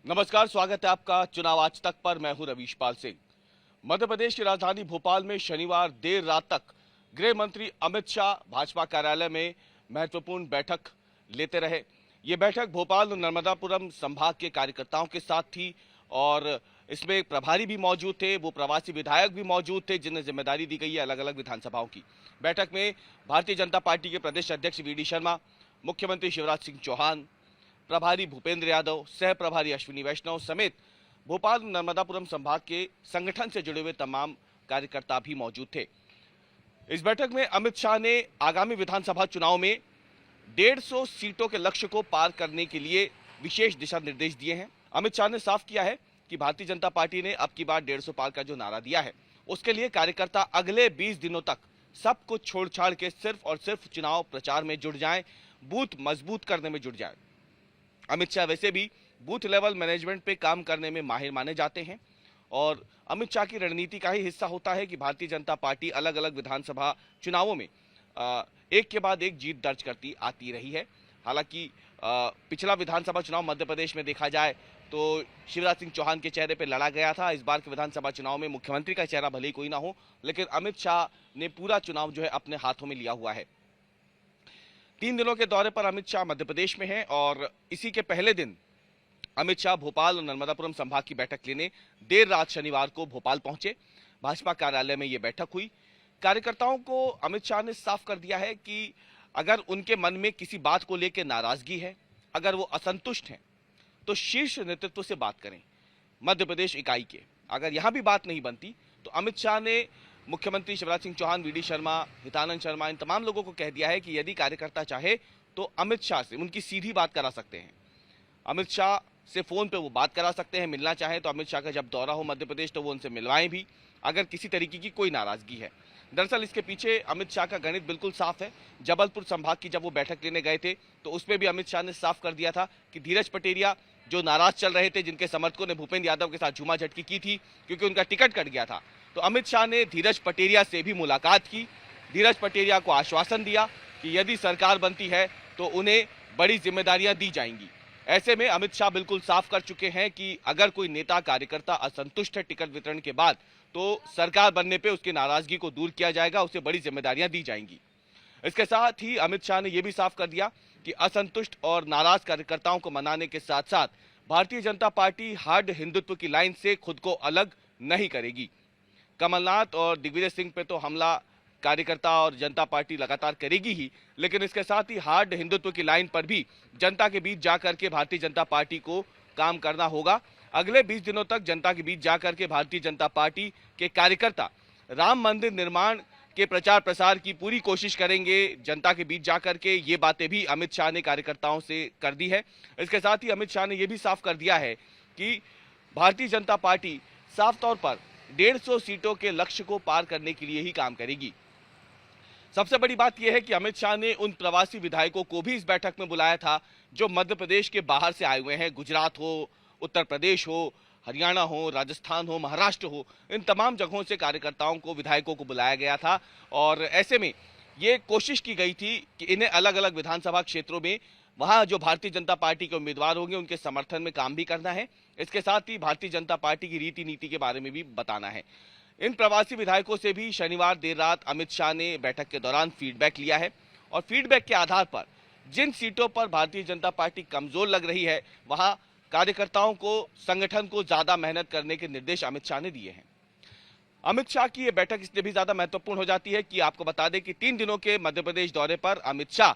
नमस्कार, स्वागत है आपका चुनाव आज तक पर। मैं हूं रवीश पाल सिंह। मध्य प्रदेश की राजधानी भोपाल में शनिवार देर रात तक गृह मंत्री अमित शाह भाजपा कार्यालय में महत्वपूर्ण बैठक लेते रहे। ये बैठक भोपाल और नर्मदापुरम संभाग के कार्यकर्ताओं के साथ थी और इसमें प्रभारी भी मौजूद थे, वो प्रवासी विधायक भी मौजूद थे जिन्हें जिम्मेदारी दी गई है अलग अलग विधानसभाओं की। बैठक में भारतीय जनता पार्टी के प्रदेश अध्यक्ष वी.डी. शर्मा, मुख्यमंत्री शिवराज सिंह चौहान, प्रभारी भूपेंद्र यादव, सह प्रभारी अश्विनी वैष्णव समेत भोपाल नर्मदापुरम संभाग के संगठन से जुड़े हुए तमाम कार्यकर्ता भी मौजूद थे। इस बैठक में अमित शाह ने आगामी विधानसभा चुनाव में 150 सीटों के लक्ष्य को पार करने के लिए विशेष दिशा निर्देश दिए हैं। अमित शाह ने साफ किया है कि भारतीय जनता पार्टी ने अब की बार 150 पार का जो नारा दिया है उसके लिए कार्यकर्ता अगले 20 दिनों तक सब कुछ छोड़ छाड़ के सिर्फ और सिर्फ चुनाव प्रचार में जुट जाएं, बूथ मजबूत करने में जुट जाएं। अमित शाह वैसे भी बूथ लेवल मैनेजमेंट पे काम करने में माहिर माने जाते हैं और अमित शाह की रणनीति का ही हिस्सा होता है कि भारतीय जनता पार्टी अलग अलग विधानसभा चुनावों में एक के बाद एक जीत दर्ज करती आती रही है। हालांकि पिछला विधानसभा चुनाव मध्य प्रदेश में देखा जाए तो शिवराज सिंह चौहान के चेहरे पर लड़ा गया था। इस बार के विधानसभा चुनाव में मुख्यमंत्री का चेहरा भले ही कोई ना हो, लेकिन अमित शाह ने पूरा चुनाव जो है अपने हाथों में लिया हुआ है। 3 दिनों के दौरे पर अमित शाह मध्य प्रदेश में हैं और इसी के पहले दिन अमित शाह भोपाल और नर्मदापुरम संभाग की बैठक लेने देर रात शनिवार को भोपाल पहुंचे। भाजपा कार्यालय में यह बैठक हुई। कार्यकर्ताओं को अमित शाह ने साफ कर दिया है कि अगर उनके मन में किसी बात को लेकर नाराजगी है, अगर वो असंतुष्ट हैं, तो शीर्ष नेतृत्व से बात करें मध्य प्रदेश इकाई के। अगर यहां भी बात नहीं बनती तो अमित शाह ने मुख्यमंत्री शिवराज सिंह चौहान, वी.डी. शर्मा, हितानंद शर्मा, इन तमाम लोगों को कह दिया है कि यदि कार्यकर्ता चाहे तो अमित शाह से उनकी सीधी बात करा सकते हैं। अमित शाह से फोन पे वो बात करा सकते हैं। मिलना चाहे तो अमित शाह का जब दौरा हो मध्य प्रदेश तो वो उनसे मिलवाएं भी, अगर किसी तरीके की कोई नाराजगी है। दरअसल इसके पीछे अमित शाह का गणित बिल्कुल साफ है। जबलपुर संभाग की जब वो बैठक लेने गए थे तो उसमें भी अमित शाह ने साफ कर दिया था कि धीरज पटेरिया जो नाराज चल रहे थे, जिनके समर्थकों ने भूपेंद्र यादव के साथ झूमा झटकी की थी क्योंकि उनका टिकट कट गया था, तो अमित शाह ने धीरज पटेरिया से भी मुलाकात की। धीरज पटेरिया को आश्वासन दिया कि यदि सरकार बनती है तो उन्हें बड़ी जिम्मेदारियां दी जाएंगी। ऐसे में अमित शाह बिल्कुल साफ कर चुके हैं कि अगर कोई नेता कार्यकर्ता असंतुष्ट है टिकट वितरण के बाद तो सरकार बनने पे उसकी नाराजगी को दूर किया जाएगा, उसे बड़ी जिम्मेदारियां दी जाएंगी। इसके साथ ही अमित शाह ने यह भी साफ कर दिया कि असंतुष्ट और नाराज कार्यकर्ताओं को मनाने के साथ साथ भारतीय जनता पार्टी हार्ड हिंदुत्व की लाइन से खुद को अलग नहीं करेगी। कमलनाथ और दिग्विजय सिंह पे तो हमला कार्यकर्ता और जनता पार्टी लगातार करेगी ही, लेकिन इसके साथ ही हार्ड हिंदुत्व की लाइन पर भी जनता के बीच जाकर के भारतीय जनता पार्टी को काम करना होगा। अगले 20 दिनों तक जनता के बीच जाकर के भारतीय जनता पार्टी के कार्यकर्ता राम मंदिर निर्माण के प्रचार प्रसार की पूरी कोशिश करेंगे। जनता के बीच जाकर के ये बातें भी अमित शाह ने कार्यकर्ताओं से कर दी है। इसके साथ ही अमित शाह ने यह भी साफ कर दिया है कि भारतीय जनता पार्टी साफ तौर पर 150 सीटों के लक्ष्य को पार करने के लिए ही काम करेगी। सबसे बड़ी बात यह है कि अमित शाह ने उन प्रवासी विधायकों को भी इस बैठक में बुलाया था जो मध्य प्रदेश के बाहर से आए हुए हैं। गुजरात हो, उत्तर प्रदेश हो, हरियाणा हो, राजस्थान हो, महाराष्ट्र हो, इन तमाम जगहों से कार्यकर्ताओं को, विधायकों को बुलाया गया था और ऐसे में ये कोशिश की गई थी कि इन्हें अलग अलग विधानसभा क्षेत्रों में वहां जो भारतीय जनता पार्टी के उम्मीदवार होंगे उनके समर्थन में काम भी करना है। इसके साथ ही भारतीय जनता पार्टी की रीति नीति के बारे में भी बताना है। इन प्रवासी विधायकों से भी शनिवार देर रात अमित शाह ने बैठक के दौरान फीडबैक लिया है और फीडबैक के आधार पर जिन सीटों पर भारतीय जनता पार्टी कमजोर लग रही है वहां कार्यकर्ताओं को, संगठन को ज्यादा मेहनत करने के निर्देश अमित शाह ने दिए हैं। अमित शाह की यह बैठक इसलिए भी ज्यादा महत्वपूर्ण हो जाती है कि आपको बता दें कि 3 दिनों के मध्य प्रदेश दौरे पर अमित शाह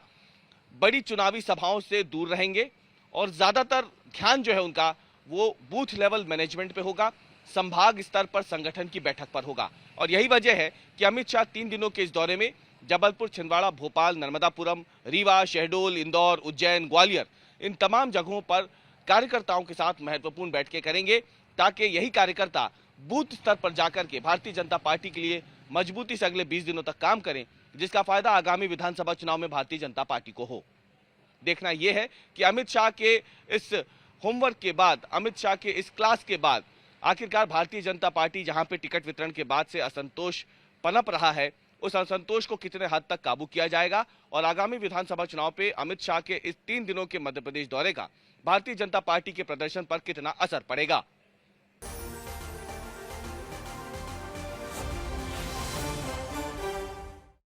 बड़ी चुनावी सभाओं से दूर रहेंगे और ज्यादातर ध्यान जो है उनका वो बूथ लेवल मैनेजमेंट पे होगा, संभाग स्तर पर संगठन की बैठक पर होगा। और यही वजह है कि अमित शाह 3 दिनों के इस दौरे में जबलपुर, छिंदवाड़ा, भोपाल, नर्मदापुरम, रीवा, शहडोल, इंदौर, उज्जैन, ग्वालियर, इन तमाम जगहों पर कार्यकर्ताओं के साथ महत्वपूर्ण बैठकें करेंगे ताकि यही कार्यकर्ता बूथ स्तर पर जाकर के भारतीय जनता पार्टी के लिए मजबूती से अगले 20 दिनों तक काम करें, जिसका फायदा आगामी विधानसभा चुनाव में भारतीय जनता पार्टी को हो। देखना यह है कि अमित शाह के इस होमवर्क के बाद, अमित शाह के इस क्लास के बाद आखिरकार भारतीय जनता पार्टी जहां पे टिकट वितरण के बाद से असंतोष पनप रहा है उस असंतोष को कितने हद तक काबू किया जाएगा और आगामी विधानसभा चुनाव पे अमित शाह के इस 3 दिनों के मध्य प्रदेश दौरे का भारतीय जनता पार्टी के प्रदर्शन पर कितना असर पड़ेगा।